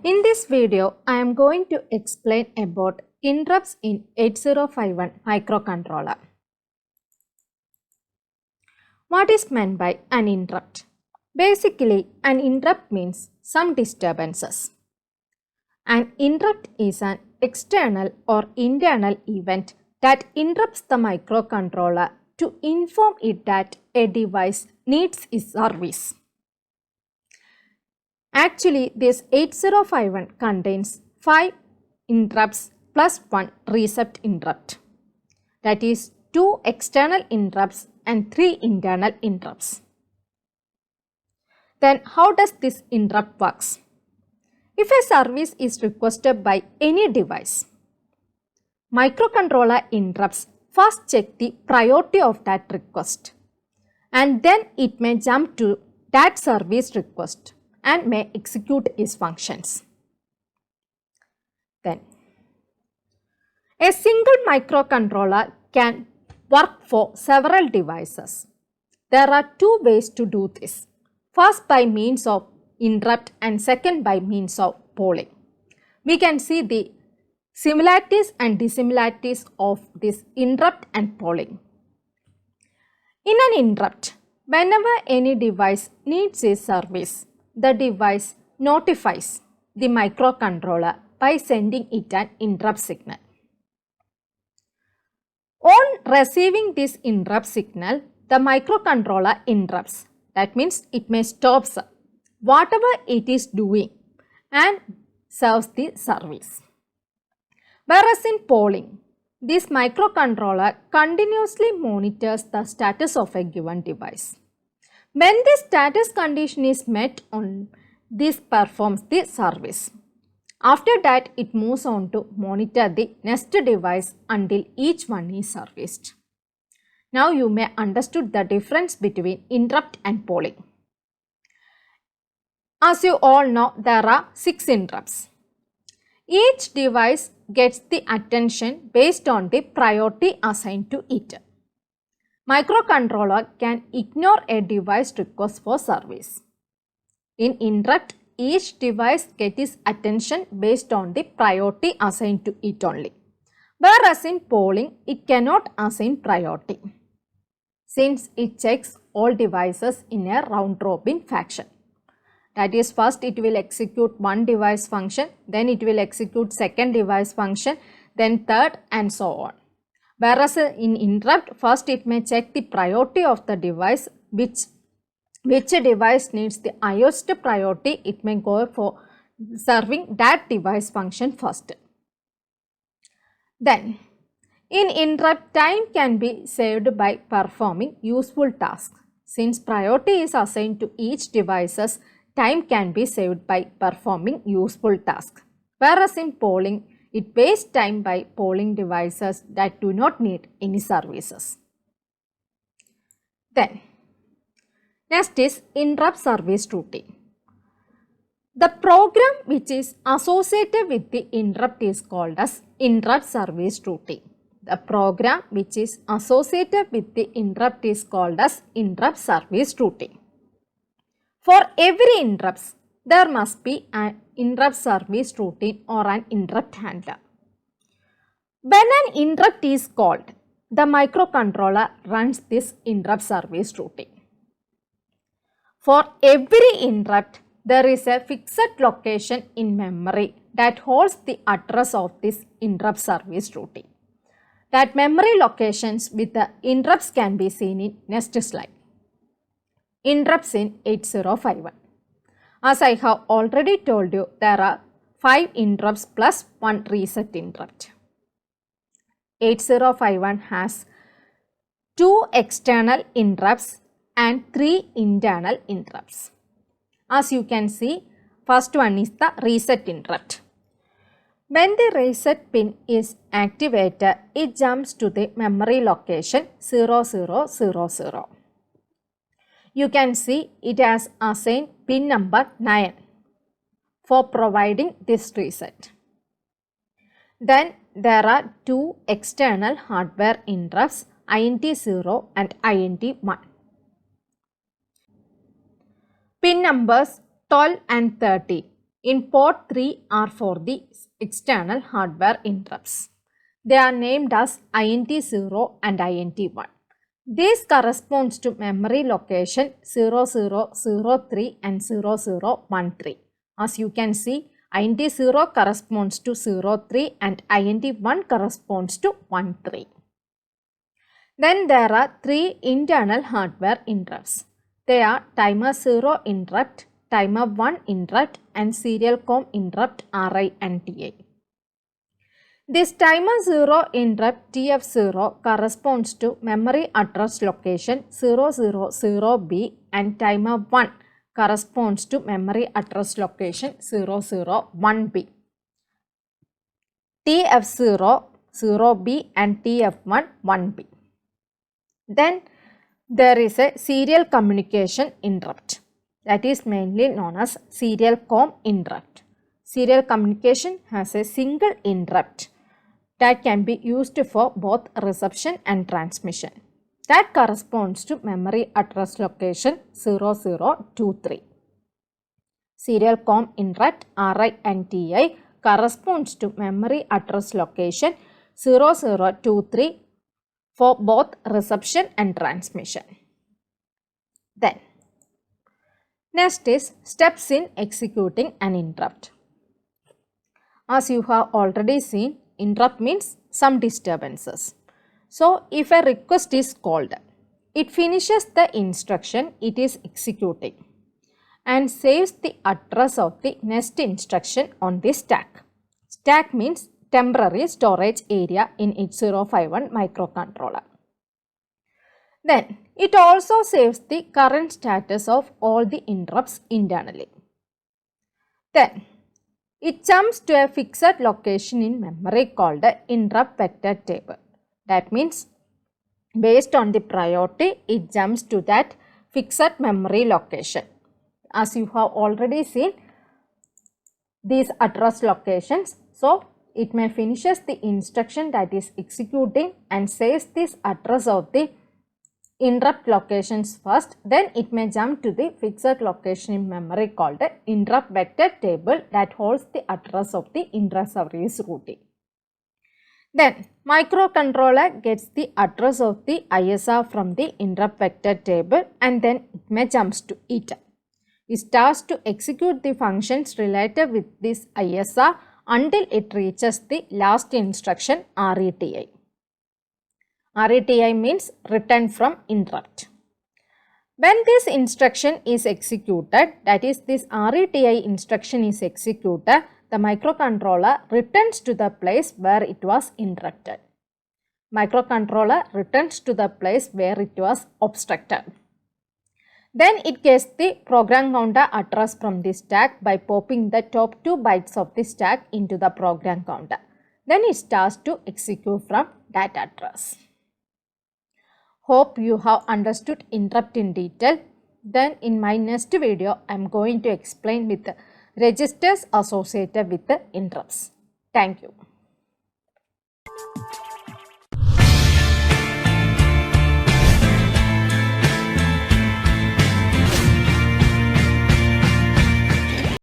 In this video, I am going to explain about interrupts in 8051 microcontroller. What is meant by an interrupt? Basically, an interrupt means some disturbances. An interrupt is an external or internal event that interrupts the microcontroller to inform it that a device needs its service. Actually, this 8051 contains 5 interrupts plus 1 reset interrupt. That is 2 external interrupts and 3 internal interrupts. Then how does this interrupt works? If a service is requested by any device, microcontroller interrupts first check the priority of that request and then it may jump to that service request and may execute its functions. Then, a single microcontroller can work for several devices. There are 2 ways to do this. First by means of interrupt and second by means of polling. We can see the similarities and dissimilarities of this interrupt and polling. In an interrupt, whenever any device needs a service, the device notifies the microcontroller by sending it an interrupt signal. On receiving this interrupt signal, the microcontroller interrupts. That means it may stop whatever it is doing and serves the service. Whereas in polling, this microcontroller continuously monitors the status of a given device. When the status condition is met, this performs the service. After that, it moves on to monitor the next device until each one is serviced. Now you may understood the difference between interrupt and polling. As you all know, there are 6 interrupts. Each device gets the attention based on the priority assigned to it. Microcontroller can ignore a device request for service. In interrupt, each device gets its attention based on the priority assigned to it only. Whereas in polling, it cannot assign priority, since it checks all devices in a round-robin fashion. That is, first it will execute one device function, then it will execute second device function, then third and so on. Whereas in interrupt, first it may check the priority of the device, which device needs the highest priority, it may go for serving that device function first. Then, in interrupt, time can be saved by performing useful tasks. Since priority is assigned to each device, time can be saved by performing useful tasks. Whereas in polling, it wastes time by polling devices that do not need any services. Then, next is interrupt service routine. The program which is associated with the interrupt is called as interrupt service routine. The program which is associated with the interrupt is called as interrupt service routine. For every interrupt, there must be an interrupt service routine or an interrupt handler. When an interrupt is called, the microcontroller runs this interrupt service routine. For every interrupt, there is a fixed location in memory that holds the address of this interrupt service routine. That memory locations with the interrupts can be seen in next slide. Interrupts in 8051. As I have already told you, there are 5 interrupts plus 1 reset interrupt. 8051 has 2 external interrupts and 3 internal interrupts. As you can see, first one is the reset interrupt. When the reset pin is activated, it jumps to the memory location 0000. You can see it has assigned pin number 9 for providing this reset. Then there are 2 external hardware interrupts, INT0 and INT1. Pin numbers 12 and 30 in port 3 are for the external hardware interrupts. They are named as INT0 and INT1. This corresponds to memory location 0003 and 0013. As you can see, INT0 corresponds to 03 and INT1 corresponds to 13. Then there are three internal hardware interrupts. They are timer 0 interrupt, timer 1 interrupt and serial COM interrupt RI and TI. This timer 0 interrupt TF0 corresponds to memory address location 000B and timer 1 corresponds to memory address location 001B. TF0 0B and TF1 1B. Then there is a serial communication interrupt, that is mainly known as serial COM interrupt. Serial communication has a single interrupt that can be used for both reception and transmission. That corresponds to memory address location 0023. Serial COM interrupt RI and TI corresponds to memory address location 0023 for both reception and transmission. Then, next is steps in executing an interrupt. As you have already seen, interrupt means some disturbances. So, if a request is called, it finishes the instruction it is executing and saves the address of the next instruction on the stack. Stack means temporary storage area in 8051 microcontroller. Then, it also saves the current status of all the interrupts internally. Then, it jumps to a fixed location in memory called the interrupt vector table. That means, based on the priority, it jumps to that fixed memory location. As you have already seen these address locations, so it may finishes the instruction that is executing and saves this address of the interrupt locations first, then it may jump to the fixed location in memory called the interrupt vector table that holds the address of the intra-service routine. Then microcontroller gets the address of the ISR from the interrupt vector table and then it may jumps to it. It starts to execute the functions related with this ISR until it reaches the last instruction RETI. RETI means return from interrupt. When this instruction is executed, that is this RETI instruction is executed, the microcontroller returns to the place where it was interrupted. Microcontroller returns to the place where it was obstructed. Then it gets the program counter address from the stack by popping the top 2 bytes of the stack into the program counter. Then it starts to execute from that address. Hope you have understood interrupt in detail. Then in my next video, I am going to explain with the registers associated with the interrupts. Thank you.